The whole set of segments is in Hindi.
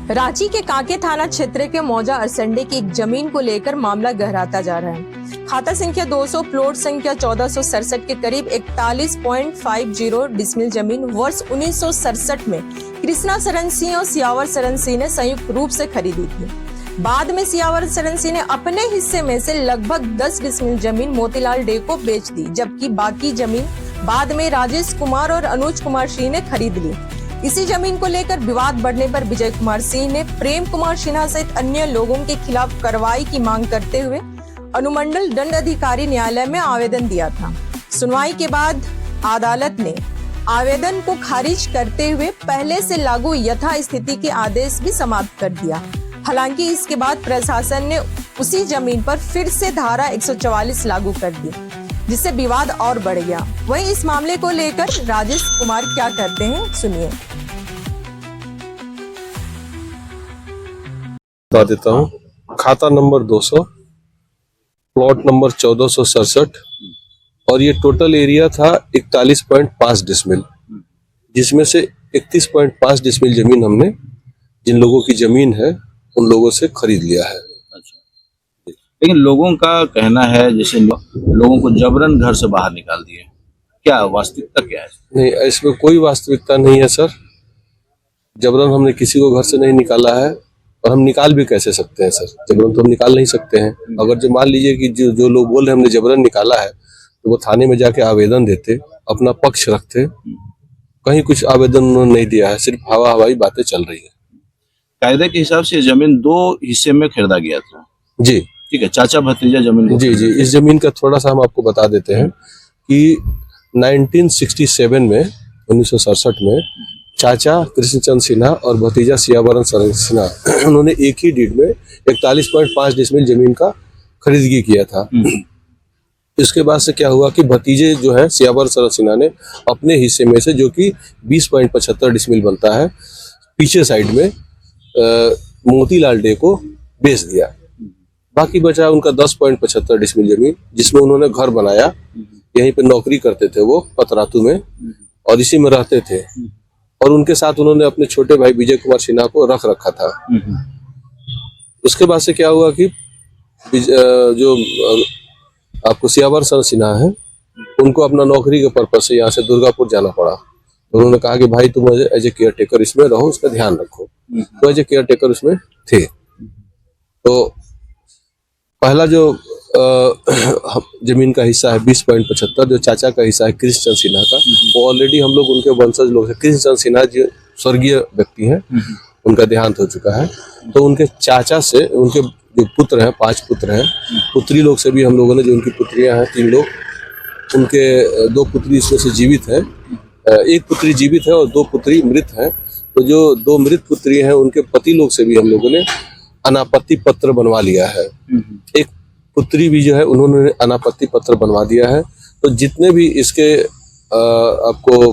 रांची के कांके थाना क्षेत्र के मौजा अरसंडे की एक जमीन को लेकर मामला गहराता जा रहा है। खाता संख्या 200 प्लॉट संख्या 1467 के करीब 41.50 डिसमिल जमीन वर्ष 1967 में कृष्णा शरण सिंह और सियावर शरण सिंह ने संयुक्त रूप से खरीदी थी। बाद में सियावर शरण सिंह ने अपने हिस्से में से लगभग 10 डिसमिल जमीन मोतीलाल डे को बेच दी, जबकि बाकी जमीन बाद में राजेश कुमार और अनुज कुमार सिंह ने खरीद ली। इसी जमीन को लेकर विवाद बढ़ने पर विजय कुमार सिंह ने प्रेम कुमार सिन्हा सहित अन्य लोगों के खिलाफ कार्रवाई की मांग करते हुए अनुमंडल दंड अधिकारी न्यायालय में आवेदन दिया था। सुनवाई के बाद अदालत ने आवेदन को खारिज करते हुए पहले से लागू यथास्थिति के आदेश भी समाप्त कर दिया। हालांकि इसके बाद प्रशासन ने उसी जमीन पर फिर से धारा 144 लागू कर दी, जिससे विवाद और बढ़ गया। वहीं इस मामले को लेकर राजेश कुमार क्या कहते हैं, सुनिए। बता देता हूँ। खाता नंबर 200 प्लॉट नंबर 1467 और ये टोटल एरिया था 41.5 डिसमिल, जिसमें से 31.5 डिसमिल जमीन हमने जिन लोगों की जमीन है उन लोगों से खरीद लिया है। लेकिन लोगों का कहना है जैसे लोगों को जबरन घर से बाहर निकाल दिए, क्या वास्तविकता क्या है? नहीं, इसमें कोई वास्तविकता नहीं है सर। जबरन हमने किसी को घर से नहीं निकाला है और हम निकाल भी कैसे सकते हैं सर? जबरन तो हम निकाल नहीं सकते हैं। अगर जो मान लीजिए कि जो लोग बोल रहे हैं हमने जबरन निकाला है, तो वो थाने में जाके आवेदन देते, अपना पक्ष रखते। कहीं कुछ आवेदन उन्होंने नहीं दिया है, सिर्फ हवा हवाई बातें चल रही है। कायदे के हिसाब से जमीन 2 हिस्से में खरीदा गया था जी, ठीक है। चाचा भतीजा जमीन जी जी। इस जमीन का थोड़ा सा हम आपको बता देते हैं कि 1967 में 1967 में चाचा कृष्णचंद सिन्हा और भतीजा सियावरण शरण सिन्हा उन्होंने एक ही डीड में 41.5 डिसमिल जमीन का खरीदगी किया था। इसके बाद से क्या हुआ कि भतीजे जो है सियावरण शरण सिन्हा ने अपने हिस्से में से, जो कि 20.75 डिसमिल बनता है, पीछे साइड में मोतीलाल डे को बेच दिया। बाकी बचा उनका 10.75 डिसमिल जमीन, जिसमें उन्होंने घर बनाया। यहीं पे नौकरी करते थे वो पतरातू में, और इसी में रहते थे। और उनके साथ उन्होंने अपने छोटे भाई विजय कुमार सिन्हा को रख रखा था। उसके बाद से क्या हुआ कि जो आपको सियावर शरण सिन्हा है, उनको अपना नौकरी के पर्पज से यहाँ से दुर्गापुर जाना पड़ा। तो उन्होंने कहा कि भाई तुम एज ए केयर टेकर इसमें रहो, उसका ध्यान रखो। तो एज ए केयर टेकर उसमें थे। तो पहला जो जमीन का हिस्सा है 20.75, जो चाचा का हिस्सा है कृष्णचंद सिन्हा का, वो ऑलरेडी हम लोग उनके वंशज लोग हैं। कृष्णचंद सिन्हा जो स्वर्गीय व्यक्ति हैं, उनका देहांत हो चुका है। तो उनके चाचा से उनके जो पुत्र हैं, 5 पुत्र हैं, पुत्री लोग से भी हम लोगों ने, जो उनकी पुत्रियां हैं 3 लोग, उनके 2 पुत्री इसमें से जीवित हैं, 1 पुत्री जीवित है और 2 पुत्री मृत हैं। तो जो 2 मृत पुत्री हैं, उनके पति लोग से भी हम लोगों ने अनापत्ति पत्र बनवा लिया है। एक पुत्री भी जो है उन्होंने अनापत्ति पत्र बनवा दिया है। तो जितने भी इसके आपको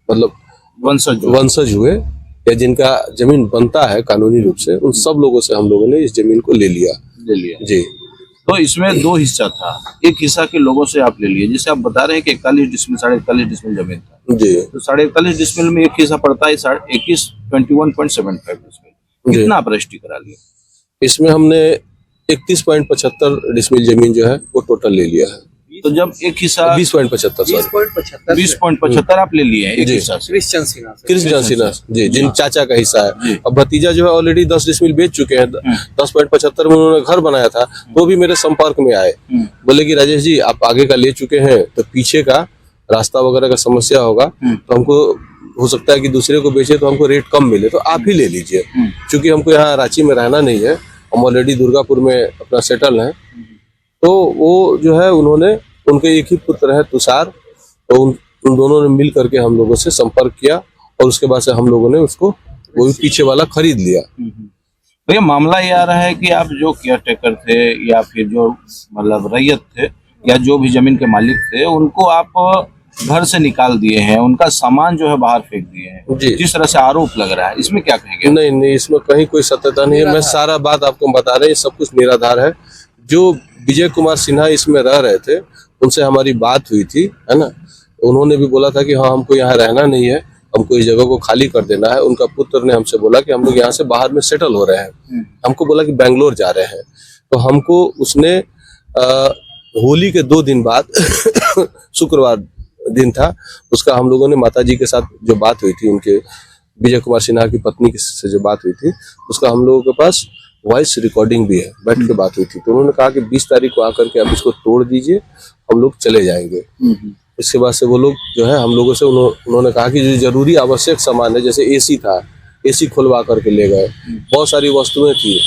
मतलब वंशज हुए या जिनका जमीन बनता है कानूनी रूप से, उन सब लोगों से हम लोगों ने इस जमीन को ले लिया जी। तो इसमें 2 हिस्सा था, एक हिस्सा के लोगों से आप ले लिए, जैसे आप बता रहे हैं कि 41 डिसमिल 41.5 डिसमिल जमीन था जी। तो 41.5 डिसमिल में एक हिस्सा पड़ता है 21.75 डिसमिल। कितना आप रजिस्ट्री करा लिए? इसमें हमने 31.75 डिसमिल जमीन जो है वो टोटल ले लिया है। तो जब एक हिस्सा 20.75 आप ले लिए हैं एक हिस्सा से कृष्णचंद सिन्हा जी, जिन चाचा का हिस्सा है। अब भतीजा जो है ऑलरेडी 10 डिसमिल बेच चुके हैं। 10.75 में उन्होंने घर बनाया था, तो भी मेरे संपर्क में आए, बोले कि राजेश जी आप आगे का ले चुके हैं, तो पीछे का रास्ता वगैरह का समस्या होगा, तो हमको हो सकता है कि दूसरे को बेचे तो हमको रेट कम मिले, तो आप ही ले लीजिए। क्योंकि हमको यहाँ रांची में रहना नहीं है, हम ऑलरेडी दुर्गापुर में अपना सेटल हैं। तो वो जो है उन्होंने, उनके एक ही पुत्र है तुषार, तो उन दोनों ने मिल करके हम लोगों से संपर्क किया, और उसके बाद से हम लोगों ने उसको वो भी पीछे वाला खरीद लिया। तो ये मामला ये आ रहा है कि आप जो केयर टेकर थे या फिर जो मतलब रैयत थे या जो भी जमीन के मालिक थे, उनको आप घर से निकाल दिए हैं, उनका सामान जो है बाहर फेंक दिए हैं, जिस तरह से आरोप लग रहा है, इसमें क्या कहेंगे? नहीं, इसमें कहीं कोई सत्यता नहीं है। मैं सारा बात आपको बता रहे हैं, सब कुछ निराधार है। जो विजय कुमार सिन्हा इसमें रह रहे थे, उनसे हमारी बात हुई थी, है ना। उन्होंने भी बोला था कि हाँ हमको यहाँ रहना नहीं है, हमको इस जगह को खाली कर देना है। उनका पुत्र ने हमसे बोला कि हम लोग यहाँ से बाहर में सेटल हो रहे हैं। हमको बोला कि बेंगलोर जा रहे हैं। तो हमको उसने होली के 2 दिन बाद शुक्रवार दिन था, उसका हम लोगों ने माताजी के साथ जो बात हुई थी, उनके विजय कुमार सिन्हा की पत्नी से जो बात हुई थी, उसका हम लोगों के पास वॉइस रिकॉर्डिंग भी है, बैठ के बात हुई थी। तो उन्होंने कहा कि 20 तारीख को आकर के आप इसको तोड़ दीजिए, हम लोग चले जाएंगे। इसके बाद से वो लोग जो है हम लोगों से उन्होंने कहा कि जो जरूरी आवश्यक सामान है, जैसे एसी था, एसी खुलवा करके ले गए। बहुत सारी वस्तुएं थी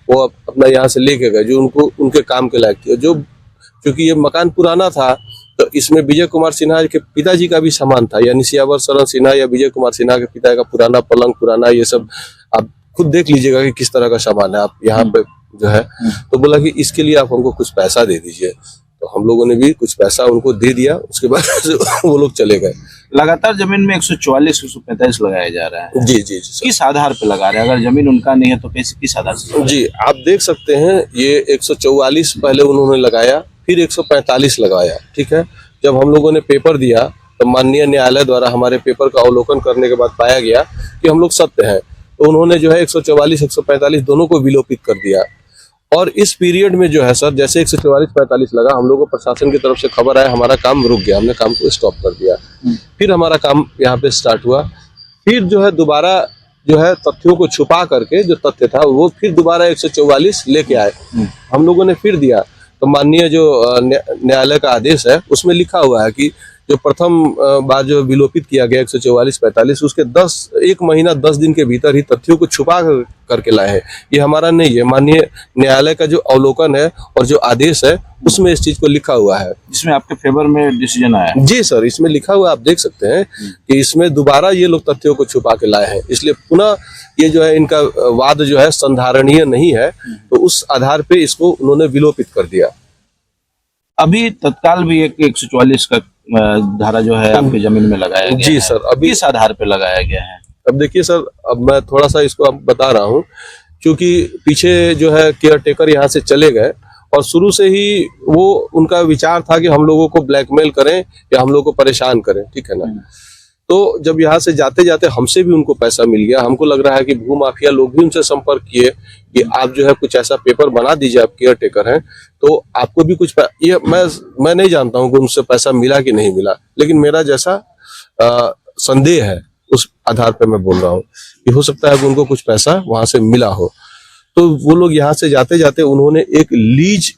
वो अपना यहाँ से लेके गए जो उनको उनके काम के लायक थी। जो क्योंकि ये मकान पुराना था तो इसमें विजय कुमार सिन्हा के पिताजी का भी सामान था, यानी सियावर शरण सिन्हा या विजय कुमार सिन्हा के पिता का पुराना पलंग, पुराना ये सब आप खुद देख लीजिएगा कि किस तरह का सामान है। आप यहाँ पे जो है तो बोला कि इसके लिए आप हमको कुछ पैसा दे दीजिए। तो हम लोगों ने भी कुछ पैसा उनको दे दिया। उसके बाद वो लोग चले गए। लगातार जमीन में 144, 145 लगाया जा रहा है। जी सर। किस आधार पे लगा रहे हैं? अगर जमीन उनका नहीं है तो कैसे, किस आधार से? जी आप देख सकते हैं, ये 144 पहले उन्होंने लगाया, फिर 145 लगाया। ठीक है, जब हम लोगों ने पेपर दिया तो माननीय न्यायालय द्वारा हमारे पेपर का अवलोकन करने के बाद पाया गया कि हम लोग सत्य हैं। तो उन्होंने जो है 144, 145 दोनों को विलोपित कर दिया। और इस पीरियड में जो है सर, जैसे 144-45 लगा, हम लोगों को प्रशासन की तरफ से खबर आया, हमारा काम रुक गया, हमने काम को स्टॉप कर दिया। फिर हमारा काम यहाँ पे स्टार्ट हुआ। फिर जो है दोबारा जो है तथ्यों को छुपा करके जो तथ्य था वो फिर दोबारा 144 लेके आए, हम लोगों ने फिर दिया। तो माननीय जो न्यायालय का आदेश है उसमें लिखा हुआ है कि जो प्रथम बार जो विलोपित किया गया 144-45, उसके 1 महीना 10 दिन के भीतर ही तथ्यों को छुपा करके लाए हैं। ये हमारा नहीं है, माननीय न्यायालय का जो अवलोकन है और जो आदेश है उसमें इस चीज को लिखा हुआ है, जिसमें आपके फेवर में डिसीजन आया। जी सर, इसमें लिखा हुआ आप देख सकते हैं कि इसमें दोबारा ये लोग तथ्यों को छुपा के लाए हैं। इसलिए पुनः ये जो है इनका वाद जो है संधारणीय नहीं है, तो उस आधार पे इसको उन्होंने विलोपित कर दिया। अभी तत्काल भी एक 144 का धारा जो है आपकी जमीन में लगाया गया जी है। सर, अभी किस आधार पे लगाया गया है? अब देखिए सर, अब मैं थोड़ा सा इसको अब बता रहा हूँ, क्योंकि पीछे जो है केयर टेकर यहाँ से चले गए और शुरू से ही वो उनका विचार था कि हम लोगों को ब्लैकमेल करें या हम लोगों को परेशान करें। ठीक है ना। तो जब यहाँ से जाते जाते हमसे भी उनको पैसा मिल गया, हमको लग रहा है कि भू माफिया लोग भी उनसे संपर्क किए कि आप जो है कुछ ऐसा पेपर बना दीजिए, आप केयर टेकर हैं तो आपको भी कुछ ये मैं नहीं जानता हूँ कि उनसे पैसा मिला कि नहीं मिला, लेकिन मेरा जैसा संदेह है उस आधार पे मैं बोल रहा हूँ कि हो सकता है कि उनको कुछ पैसा वहां से मिला हो। तो वो लोग यहाँ से जाते जाते उन्होंने एक लीज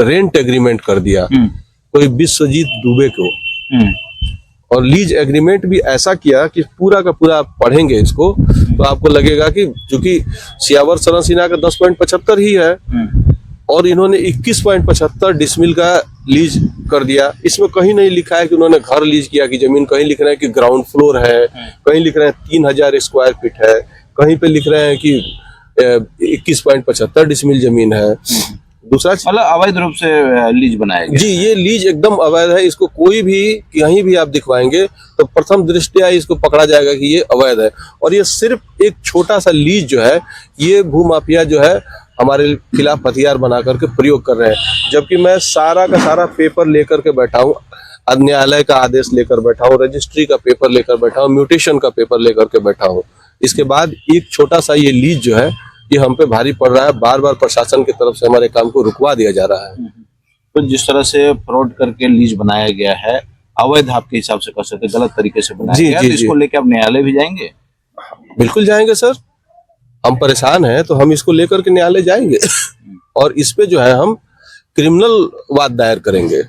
रेंट एग्रीमेंट कर दिया कोई विश्वजीत दुबे को, और लीज एग्रीमेंट भी ऐसा किया कि पूरा का पूरा आप पढ़ेंगे इसको तो आपको लगेगा कि चूंकि सियावर शरण सिन्हा का 10.75 ही है और इन्होंने 21.75 डिसमिल का लीज कर दिया। इसमें कहीं नहीं लिखा है कि उन्होंने घर लीज किया कि जमीन, कहीं लिख रहे हैं कि ग्राउंड फ्लोर है, कहीं लिख रहे हैं 3000 स्क्वायर फीट है, कहीं पे लिख रहे हैं कि 21.75 डिसमिल जमीन है। दूसरा मतलब अवैध रूप से लीज बनाया गया। जी, ये लीज एकदम अवैध है। इसको कोई भी कहीं भी आप दिखवाएंगे तो प्रथम दृष्टया इसको पकड़ा जाएगा कि ये अवैध है। और ये सिर्फ एक छोटा सा लीज जो है ये भू माफिया जो है हमारे खिलाफ हथियार बना करके प्रयोग कर रहे हैं, जबकि मैं सारा का सारा पेपर लेकर के बैठा हूँ, न्यायालय का आदेश लेकर बैठा हूँ, रजिस्ट्री का पेपर लेकर बैठा हूँ, म्यूटेशन का पेपर लेकर के बैठा हूँ। इसके बाद एक छोटा सा ये लीज जो है ये हम पे भारी पड़ रहा है। बार बार प्रशासन की तरफ से हमारे काम को रुकवा दिया जा रहा है। तो जिस तरह से फ्रॉड करके लीज बनाया गया है, अवैध आपके हिसाब से कर सकते, गलत तरीके से बनाया गया, तो इसको लेके आप न्यायालय भी जाएंगे? बिल्कुल जाएंगे सर, हम परेशान हैं तो हम इसको लेकर के न्यायालय जाएंगे और इस पे जो है हम क्रिमिनल वाद दायर करेंगे।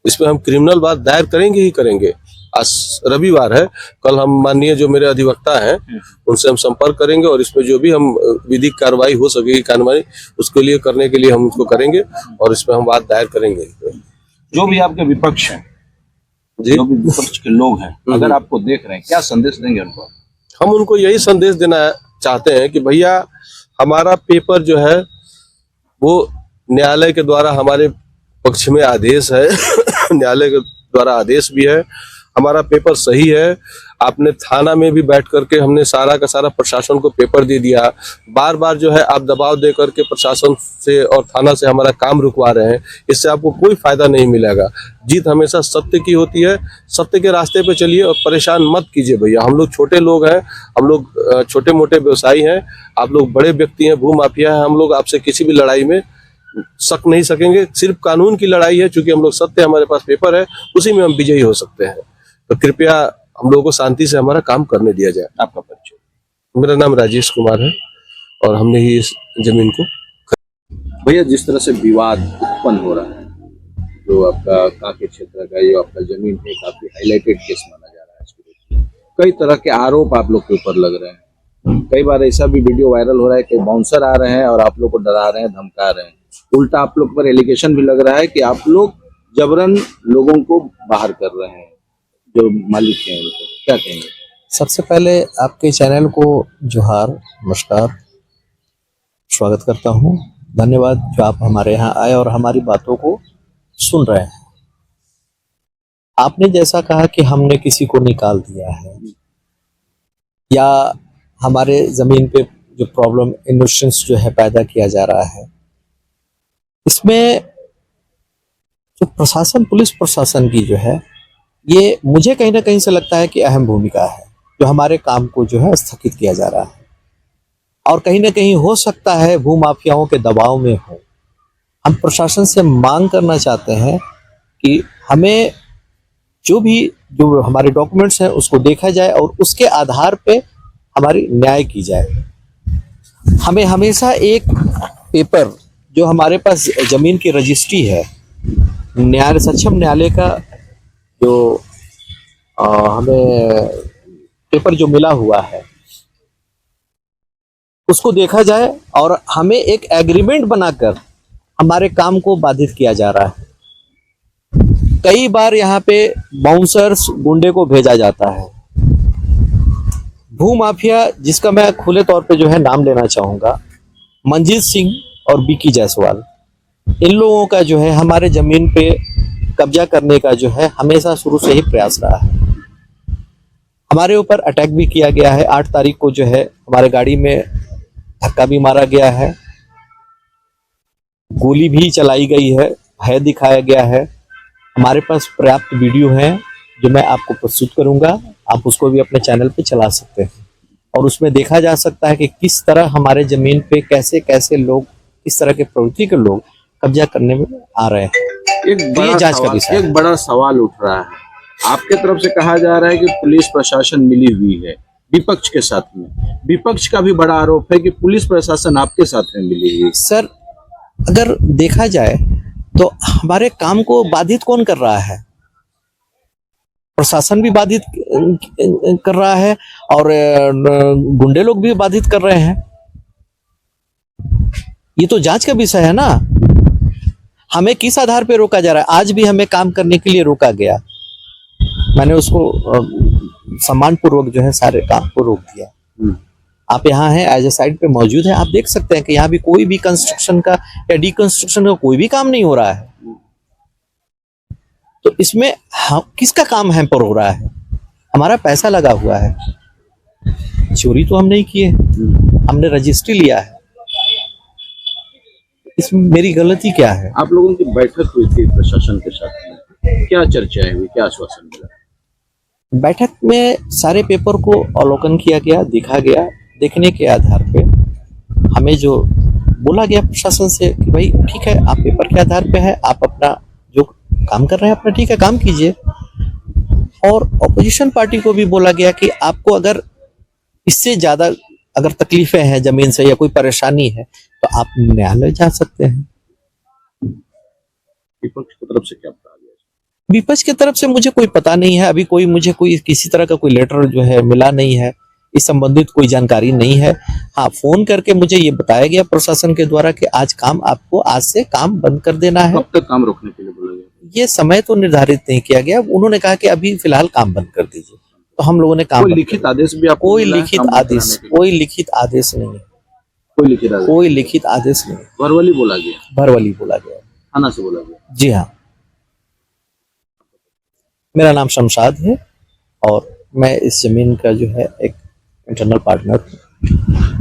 इस पे हम क्रिमिनल वाद दायर करेंगे ही करेंगे। आज रविवार है, कल हम माननीय जो मेरे अधिवक्ता हैं उनसे हम संपर्क करेंगे और इसमें जो भी हम विधिक कार्रवाई हो सकेगी कार्रवाई उसके लिए करने के लिए हम उसको करेंगे और इस पे हम वाद दायर करेंगे। जो भी आपके विपक्ष हैं, जी, जो भी विपक्ष के लोग हैं, अगर आपको देख रहे हैं, क्या संदेश देंगे उनको? हम उनको यही संदेश देना चाहते हैं कि भैया हमारा पेपर जो है वो न्यायालय के द्वारा हमारे पक्ष में आदेश है न्यायालय के द्वारा आदेश भी है, हमारा पेपर सही है। आपने थाना में भी बैठ करके हमने सारा का सारा प्रशासन को पेपर दे दिया। बार बार जो है आप दबाव दे करके प्रशासन से और थाना से हमारा काम रुकवा रहे हैं। इससे आपको कोई फायदा नहीं मिलेगा। जीत हमेशा सत्य की होती है। सत्य के रास्ते पे चलिए और परेशान मत कीजिए भैया। हम लोग छोटे लोग हैं, हम लोग छोटे मोटे व्यवसायी हैं, आप लोग बड़े व्यक्ति हैं, भूमाफिया है। हम लोग आपसे किसी भी लड़ाई में सक नहीं सकेंगे। सिर्फ कानून की लड़ाई है, क्योंकि हम लोग सत्य, हमारे पास पेपर है, उसी में हम विजयी हो सकते हैं। तो कृपया हम लोगों को शांति से हमारा काम करने दिया जाए। आपका परिचय? मेरा नाम राजेश कुमार है और हमने ही इस जमीन को। भैया, जिस तरह से विवाद उत्पन्न हो रहा है, जो आपका कांके क्षेत्र का ये आपका जमीन है, काफी हाईलाइटेड केस माना जा रहा है इसके लिए। कई तरह के आरोप आप लोग के ऊपर लग रहे हैं। कई बार ऐसा भी वीडियो वायरल हो रहा है कि बाउंसर आ रहे हैं और आप लोग को डरा रहे हैं, धमका रहे हैं। उल्टा आप लोग पर एलिगेशन भी लग रहा है कि आप लोग जबरन लोगों को बाहर कर रहे हैं, जो मालिक हैं उनको। क्या कहेंगे? सबसे पहले आपके चैनल को जोहार, नमस्कार, स्वागत करता हूं। धन्यवाद जो आप हमारे यहाँ आए और हमारी बातों को सुन रहे हैं। आपने जैसा कहा कि हमने किसी को निकाल दिया है या हमारे जमीन पे जो प्रॉब्लम इन्वेस्टेंस जो है पैदा किया जा रहा है, इसमें जो प्रशासन, पुलिस प्रशासन की जो है, ये मुझे कहीं ना कहीं से लगता है कि अहम भूमिका है, जो हमारे काम को जो है स्थगित किया जा रहा है। और कहीं ना कहीं हो सकता है भूमाफियाओं के दबाव में हो। हम प्रशासन से मांग करना चाहते हैं कि हमें जो हमारे डॉक्यूमेंट्स हैं उसको देखा जाए और उसके आधार पे हमारी न्याय की जाए। हमें हमेशा एक पेपर जो हमारे पास जमीन की रजिस्ट्री है, न्याय सक्षम न्यायालय का जो हमें पेपर जो मिला हुआ है, उसको देखा जाए और हमें एक एग्रीमेंट बनाकर हमारे काम को बाधित किया जा रहा है। कई बार यहाँ पे बाउंसर्स, गुंडे को भेजा जाता है। भूमाफिया, जिसका मैं खुले तौर पे जो है नाम लेना चाहूंगा, मंजीत सिंह और विकी जायसवाल, इन लोगों का जो है हमारे जमीन पे कब्जा करने का जो है हमेशा शुरू से ही प्रयास रहा है। हमारे ऊपर अटैक भी किया गया है। 8 तारीख को जो है हमारे गाड़ी में धक्का भी मारा गया है, गोली भी चलाई गई है, भय दिखाया गया है। हमारे पास पर्याप्त वीडियो है जो मैं आपको प्रस्तुत करूंगा, आप उसको भी अपने चैनल पे चला सकते हैं और उसमें देखा जा सकता है कि किस तरह हमारे जमीन पे कैसे कैसे लोग, किस तरह के प्रवृत्ति के लोग कब्जा करने में आ रहे हैं। एक बड़ा सवाल उठ रहा है। आपके तरफ से कहा जा रहा है कि पुलिस प्रशासन मिली हुई है विपक्ष के साथ में। विपक्ष का भी बड़ा आरोप है कि पुलिस प्रशासन आपके साथ में मिली हुई। सर, अगर देखा जाए तो हमारे काम को बाधित कौन कर रहा है? प्रशासन भी बाधित कर रहा है और गुंडे लोग भी बाधित कर रहे हैं। ये तो जांच का विषय है ना। हमें किस आधार पे रोका जा रहा है? आज भी हमें काम करने के लिए रोका गया। मैंने उसको सम्मानपूर्वक जो है सारे काम को रोक दिया। आप यहाँ हैं, एज ए साइड पे मौजूद है, आप देख सकते हैं कि यहाँ भी कोई भी कंस्ट्रक्शन का या डिकंस्ट्रक्शन का कोई भी काम नहीं हो रहा है। तो इसमें किसका काम हैम्पर हो रहा है? हमारा पैसा लगा हुआ है। चोरी तो हम नहीं किए, हमने रजिस्ट्री लिया है। इसमें मेरी गलती क्या है? आप लोगों की बैठक हुई थी प्रशासन के साथ में, क्या चर्चाएं हुई, क्या आश्वासन मिला? बैठक में सारे पेपर को अवलोकन किया गया, देखा गया। देखने के आधार पे हमें जो बोला गया प्रशासन से कि भाई ठीक है, आप पेपर के आधार पे है, आप अपना जो काम कर रहे हैं अपना ठीक है काम कीजिए। और ऑपोजिशन पार्टी को भी बोला गया कि आपको अगर इससे ज्यादा अगर तकलीफें हैं जमीन से या कोई परेशानी है तो आप न्यायालय जा सकते हैं। विपक्ष की तरफ से क्या बता दिया? विपक्ष की तरफ से मुझे कोई पता नहीं है। अभी मुझे कोई किसी तरह का कोई लेटर जो है मिला नहीं है, इस संबंधित कोई जानकारी नहीं है। हाँ, फोन करके मुझे ये बताया गया प्रशासन के द्वारा कि आज से काम बंद कर देना है। कब तक काम रोकने के लिए बोला गया? ये समय तो निर्धारित नहीं किया गया। उन्होंने कहा कि अभी फिलहाल काम बंद कर दीजिए, तो हम लोगों ने काम। कोई लिखित आदेश भी आपको कोई मिला है? लिखित आदेश, कोई लिखित आदेश नहीं है। कोई लिखित आदेश नहीं। भरवली बोला गया? भरवली बोला गया, थाना से बोला गया? जी हाँ। मेरा नाम शमशाद है और मैं इस ज़मीन का जो है एक इंटरनल पार्टनर हूँ।